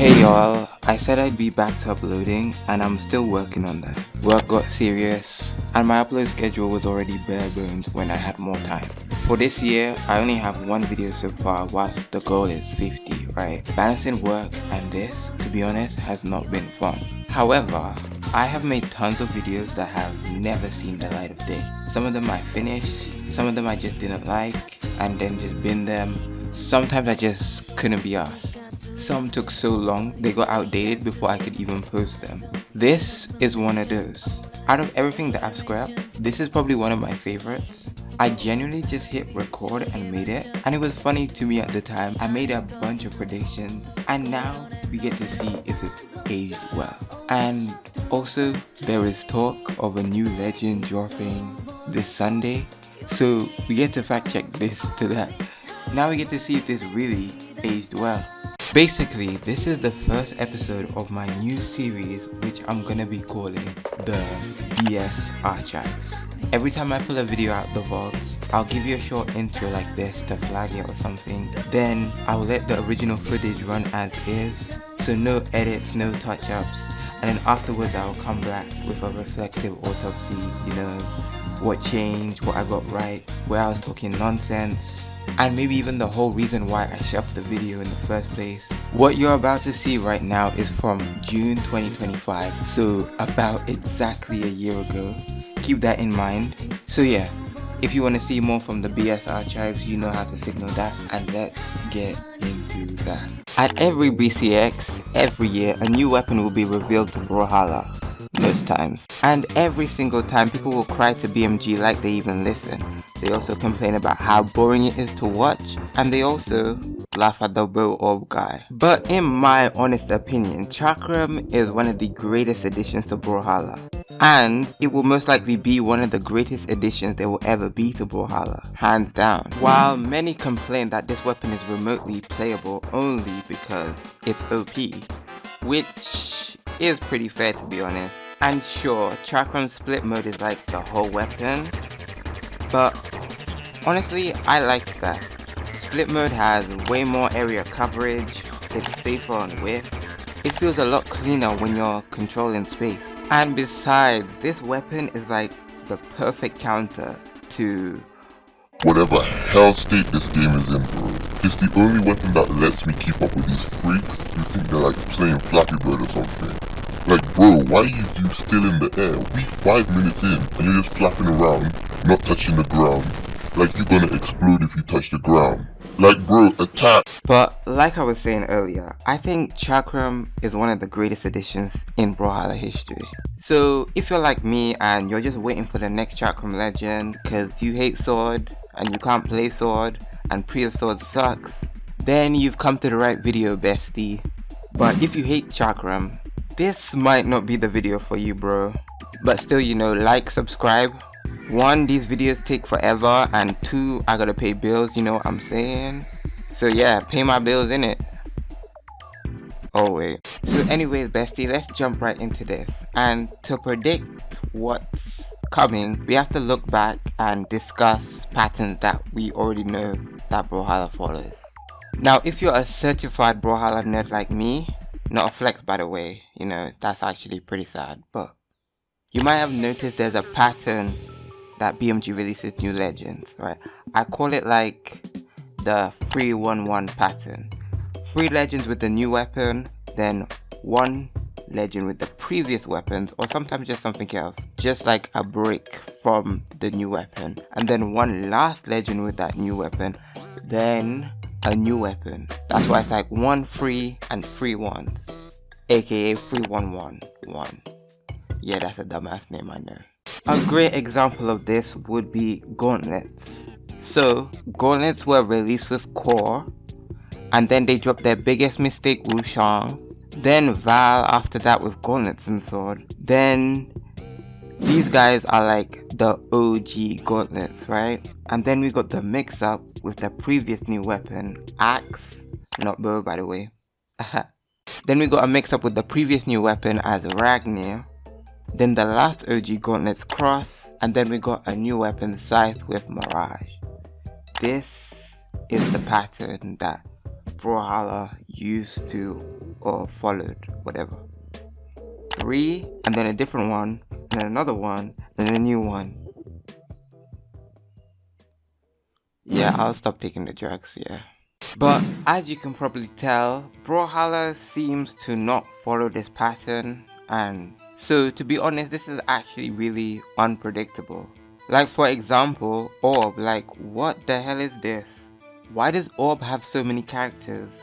Hey y'all, I said I'd be back to uploading and I'm still working on that. Work got serious and my upload schedule was already bare bones when I had more time. For this year, I only have one video so far whilst the goal is 50, right? Balancing work and this, to be honest, has not been fun. However, I have made tons of videos that have never seen the light of day. Some of them I finished, some of them I just didn't like and then just bin them. Sometimes I just couldn't be asked. Some took so long they got outdated before I could even post them. This is one of those. Out of everything that I've scrapped, this is probably one of my favorites. I genuinely just hit record and made it, and it was funny to me at the time. I made a bunch of predictions and now we get to see if it's aged well. And also there is talk of a new legend dropping this Sunday, so we get to fact check this to that. Now we get to see if this really aged well. Basically, this is the first episode of my new series which I'm gonna be calling the BS Archives. Every time I pull a video out the vaults, I'll give you a short intro like this to flag it or something. Then I'll let the original footage run as is, so no edits, no touch-ups. And then afterwards I'll come back with a reflective autopsy, what changed, what I got right, where I was talking nonsense, and maybe even the whole reason why I shelved the video in the first place. What you're about to see right now is from June 2025, so about exactly a year ago. Keep that in mind. So yeah, if you want to see more from the BS Archives, you know how to signal that, and let's get into that. At every BCX, every year, a new weapon will be revealed to Brawlhalla. Most times. And every single time people will cry to BMG like they even listen. They also complain about how boring it is to watch, and they also laugh at the bow orb guy. But in my honest opinion, Chakram is one of the greatest additions to Brawlhalla. And it will most likely be one of the greatest additions there will ever be to Brawlhalla, hands down. While many complain that this weapon is remotely playable only because it's OP, which is pretty fair to be honest. And sure, Chakram split mode is like the whole weapon, but honestly I like that. Split mode has way more area coverage, it's safer on whiff, it feels a lot cleaner when you're controlling space. And besides, this weapon is like the perfect counter to whatever hell state this game is in, bro. It's the only weapon that lets me keep up with these freaks who think they're like playing Flappy Bird or something. Like, bro, why are you still in the air? We 5 minutes in and you're just flapping around, not touching the ground. Like you're gonna explode if you touch the ground. Like, bro, attack! But like I was saying earlier, I think Chakram is one of the greatest additions in Brawlhalla history. So if you're like me and you're just waiting for the next Chakram legend because you hate sword and you can't play sword and pre-sword sucks, then you've come to the right video, bestie. But if you hate Chakram, this might not be the video for you, bro. But still, like, subscribe. 1, these videos take forever, and 2, I gotta pay bills, you know what I'm saying? So yeah, pay my bills innit. Oh wait. So anyways, bestie, let's jump right into this. And to predict what's coming, we have to look back and discuss patterns that we already know that Brawlhalla follows. Now, if you're a certified Brawlhalla nerd like me, not a flex by the way, that's actually pretty sad, but you might have noticed there's a pattern that BMG releases new legends, right? I call it like the 3-1-1 pattern. 3 legends with the new weapon, then 1 legend with the previous weapons, or sometimes just something else, just like a break from the new weapon, and then 1 last legend with that new weapon, then a new weapon. That's why it's like 1 free and 3 ones, aka 3-1-1-1. Yeah, that's a dumbass name, I know. A great example of this would be gauntlets. So gauntlets were released with core, and then they dropped their biggest mistake, Wushang, then Val after that with gauntlets and sword. Then these guys are like the OG gauntlets, right? And then we got the mix up with the previous new weapon, axe, not bow by the way. Then we got a mix up with the previous new weapon as Ragnar. Then the last OG gauntlets cross, and then we got a new weapon, scythe with Mirage. This is the pattern that Brawlhalla used to or followed, whatever. 3, and then a different one, and then another one, and then a new one. Yeah, I'll stop taking the drugs, yeah. But as you can probably tell, Brawlhalla seems to not follow this pattern, and so to be honest, this is actually really unpredictable. Like for example, Orb, like what the hell is this? Why does Orb have so many characters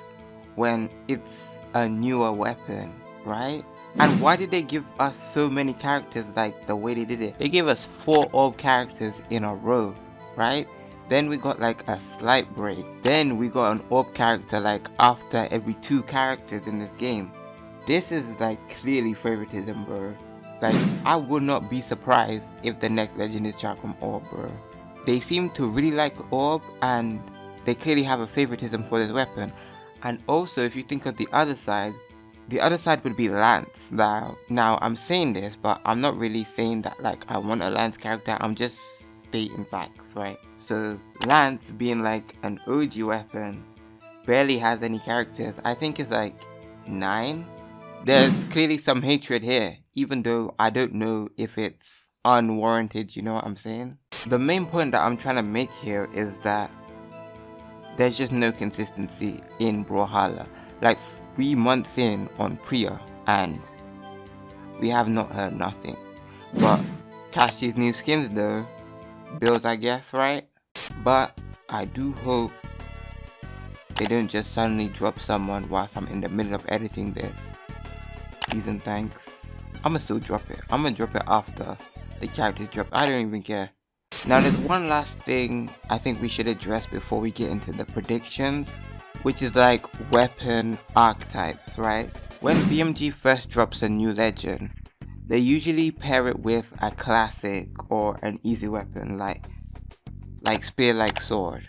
when it's a newer weapon, right? And why did they give us so many characters like the way they did it? They gave us 4 Orb characters in a row, right? Then we got like a slight break. Then we got an Orb character like after every 2 characters in this game. This is like clearly favoritism, bro. Like I would not be surprised if the next legend is Chakram Orb, bro. They seem to really like Orb and they clearly have a favoritism for this weapon. And also if you think of the other side would be Lance. Now I'm saying this, but I'm not really saying that like I want a Lance character, I'm just stating facts, right? So Lance being like an OG weapon, barely has any characters. I think it's like 9. There's clearly some hatred here, even though I don't know if it's unwarranted, you know what I'm saying? The main point that I'm trying to make here is that there's just no consistency in Brawlhalla. Like 3 months in on Priya and we have not heard nothing. But catch these new skins though, bills I guess, right? But I do hope they don't just suddenly drop someone whilst I'm in the middle of editing this. Please and thanks. I'ma still drop it. I'ma drop it after the characters drop. I don't even care. Now there's one last thing I think we should address before we get into the predictions, which is like weapon archetypes, right? When BMG first drops a new legend, they usually pair it with a classic or an easy weapon like spear, like sword.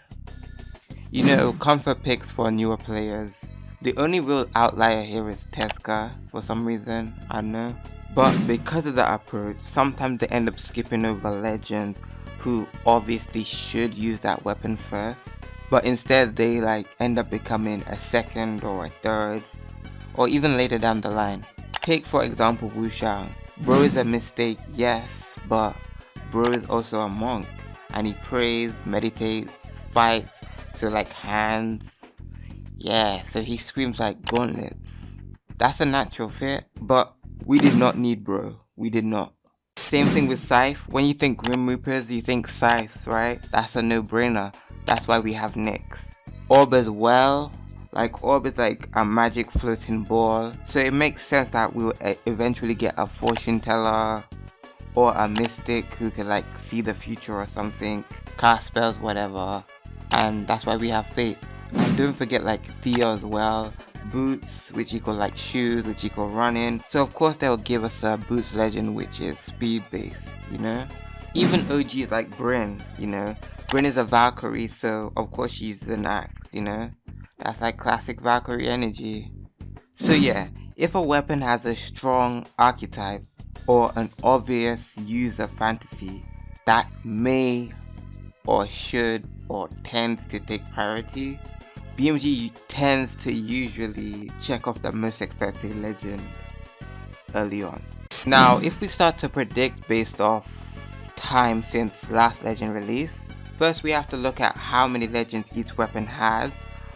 You know, comfort picks for newer players. The only real outlier here is Teska for some reason, I don't know. But because of the approach, sometimes they end up skipping over legends who obviously should use that weapon first. But instead they like end up becoming a second or a third, or even later down the line. Take for example Wu Shang. Bro is a mistake, yes, but bro is also a monk. And he prays, meditates, fights, so like hands. Yeah, so he screams like gauntlets. That's a natural fit, but we did not need bro. We did not. Same thing with Scythe. When you think Grim Reapers, you think Scythes, right? That's a no-brainer. That's why we have Nyx. Orb as well. Like Orb is like a magic floating ball. So it makes sense that we'll eventually get a fortune teller or a mystic who can like see the future or something, cast spells, whatever. And that's why we have Fate. And don't forget like Theo as well. Boots, which equal like shoes, which equal running. So of course they'll give us a boots legend which is speed based, you know. Even OGs like Bryn, you know. Bryn is a Valkyrie, so of course she's an axe, you know. That's like classic Valkyrie energy. So yeah, if a weapon has a strong archetype or an obvious user fantasy that may or should or tends to take priority, BMG tends to usually check off the most expected legend early on. Now if we start to predict based off time since last legend release, first we have to look at how many legends each weapon has.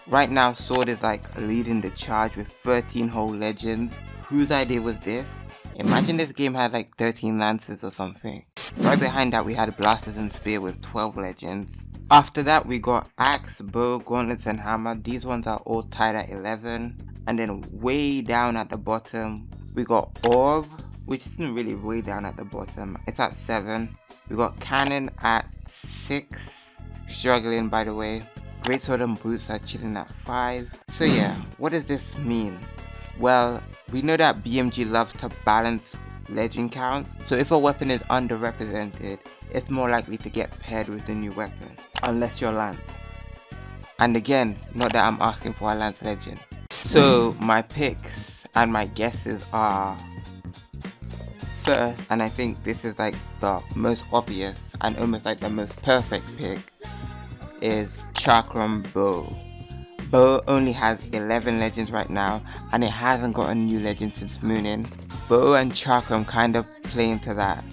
Right now Sword is like leading the charge with 13 whole legends. Whose idea was this? Imagine this game had like 13 lances or something. Right behind that we had blasters and spear with 12 legends. After that we got axe, bow, gauntlets and hammer. These ones are all tied at 11. And then way down at the bottom we got orb, which isn't really way down at the bottom, it's at 7. We got cannon at 6, struggling by the way. Greatsword and boots are chilling at 5. So yeah, what does this mean? Well, we know that BMG loves to balance legend count, so if a weapon is underrepresented, it's more likely to get paired with the new weapon, unless you're Lance. And again, not that I'm asking for a Lance legend. So my picks and my guesses are, first, and I think this is like the most obvious and almost like the most perfect pick, is Chakram bow. Bow only has 11 legends right now, and it hasn't got a new legend since Moonin. Bow and Chakram kind of play into that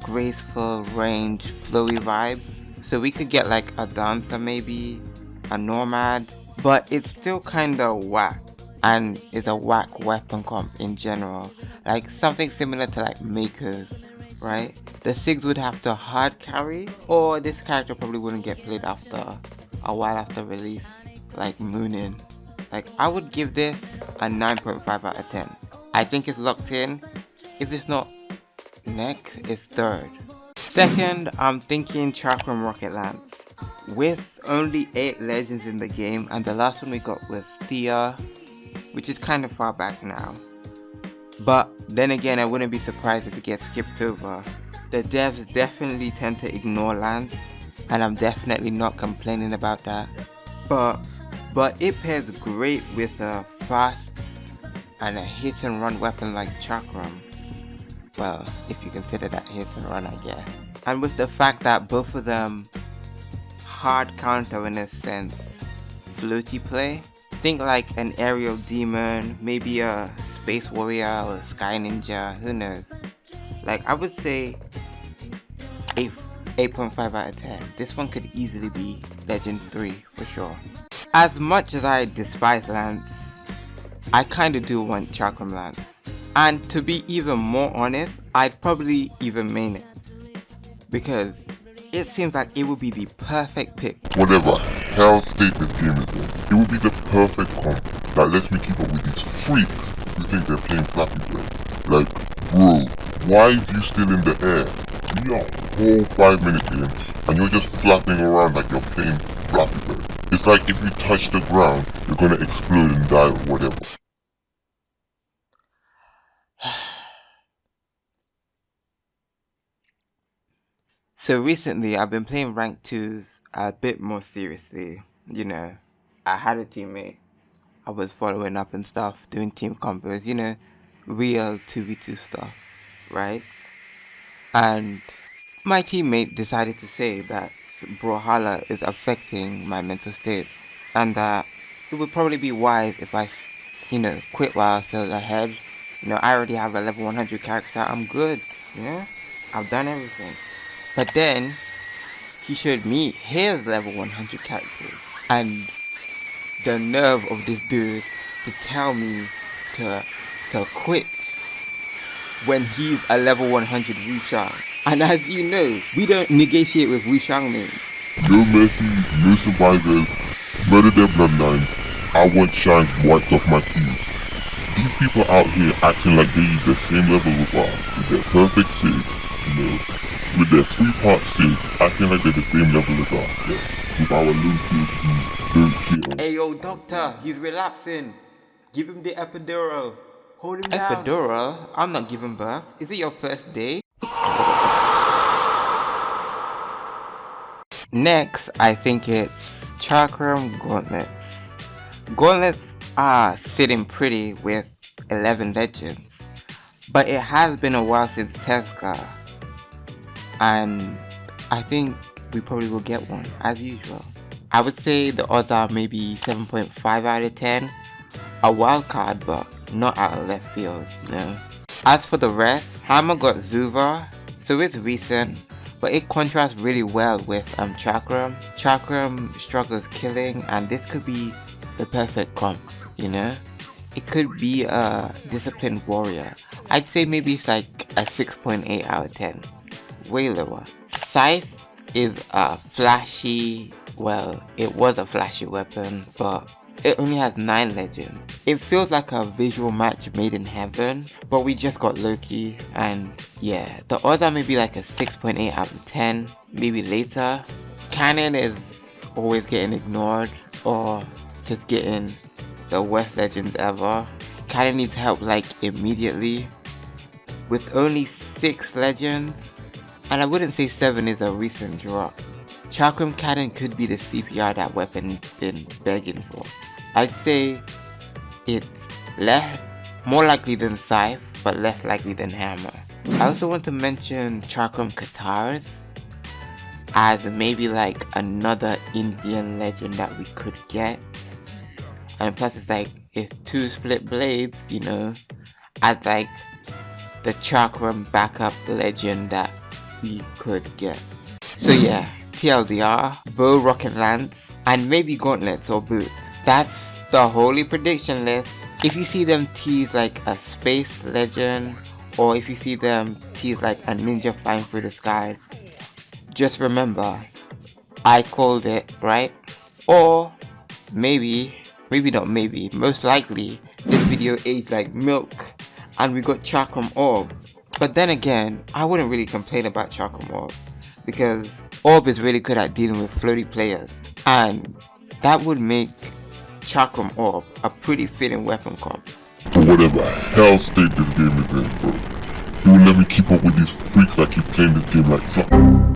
graceful, range, flowy vibe. So we could get like a dancer maybe, a nomad, but it's still kinda whack. And is a whack weapon comp in general. Like something similar to like Makers, right? The Sigs would have to hard carry, or this character probably wouldn't get played after a while after release, like Moonin. Like I would give this a 9.5 out of 10. I think it's locked in. If it's not next, it's third. Second, I'm thinking Chakram Rocket Lance. With only 8 legends in the game, and the last one we got was Thea, which is kind of far back now. But then again, I wouldn't be surprised if it gets skipped over. The devs definitely tend to ignore Lance, and I'm definitely not complaining about that. But it pairs great with a fast and a hit and run weapon like Chakram. Well, if you consider that hit and run, I guess. And with the fact that both of them hard counter in a sense, floaty play. Think like an aerial demon, maybe a space warrior or a sky ninja, who knows. Like I would say 8.5 out of 10. This one could easily be Legend 3 for sure. As much as I despise Lance, I kinda do want Chakram Lance. And to be even more honest, I'd probably even main it. Because it seems like it would be the perfect pick. Whatever hell state this game is in, it would be the perfect comp that lets me keep up with these freaks who think they're playing Flappy Bird. Like, bro, why is you still in the air? We are a whole 5 minutes in, and you're just flapping around like you're playing Flappy Bird. It's like if you touch the ground, you're gonna explode and die or whatever. So recently I've been playing rank 2s a bit more seriously. You know, I had a teammate. I was following up and stuff, doing team combos, you know, real 2v2 stuff, right? And my teammate decided to say that Brawlhalla is affecting my mental state, and that it would probably be wise if I, you know, quit while I was still ahead. You know, I already have a level 100 character, I'm good, you know? I've done everything. But then, he showed me his level 100 characters, and the nerve of this dude to tell me to quit when he's a level 100 Wushang. And as you know, we don't negotiate with Wushang names. No mercy, no survivors, murder their bloodline. I want shine wiped off my keys. These people out here acting like they use the same level with us, with their perfect sig, you know, with their 3-part sig, acting like they're the same level as us, yeah. With our low PhD, don't care. Hey yo, doctor, he's relapsing. Give him the epidural. Hold him down. Epidural? I'm not giving birth. Is it your first day? Next, I think it's Chakram Gauntlets. Gauntlets are sitting pretty with 11 legends, but it has been a while since Tezca, and I think we probably will get one, as usual. I would say the odds are maybe 7.5 out of 10. A wild card, but not out of left field, you know. As for the rest, Hammer got Zuva, so it's recent, but it contrasts really well with Chakram. Chakram struggles killing, and this could be the perfect comp, you know. It could be a disciplined warrior. I'd say maybe it's like a 6.8 out of 10. Way lower. Scythe is a flashy, well, it was a flashy weapon, but it only has 9 legends. It feels like a visual match made in heaven, but we just got Loki, and yeah, the odds are maybe like a 6.8 out of 10, maybe later. Cannon is always getting ignored, or just getting the worst legends ever. Cannon needs help like immediately. With only 6 legends, and I wouldn't say 7 is a recent drop. Chakram Cannon could be the CPR that weapon been begging for. I'd say it's more likely than Scythe, but less likely than Hammer. I also want to mention Chakram Katars as maybe like another Indian legend that we could get. and plus it's 2 split blades, you know, as like the Chakram backup legend that we could get. So yeah, TLDR, bow, rocket lance, and maybe gauntlets or boots. That's the holy prediction list. If you see them tease like a space legend, or if you see them tease like a ninja flying through the sky, just remember, I called it, right? Or maybe not maybe, most likely, this video aged like milk and we got Chakram Orb. But then again, I wouldn't really complain about Chakram Orb, because Orb is really good at dealing with floaty players, and that would make Chakram Orb a pretty fitting weapon comp. For whatever hell state this game is in, bro. You will let me keep up with these freaks that keep playing this game like fuck.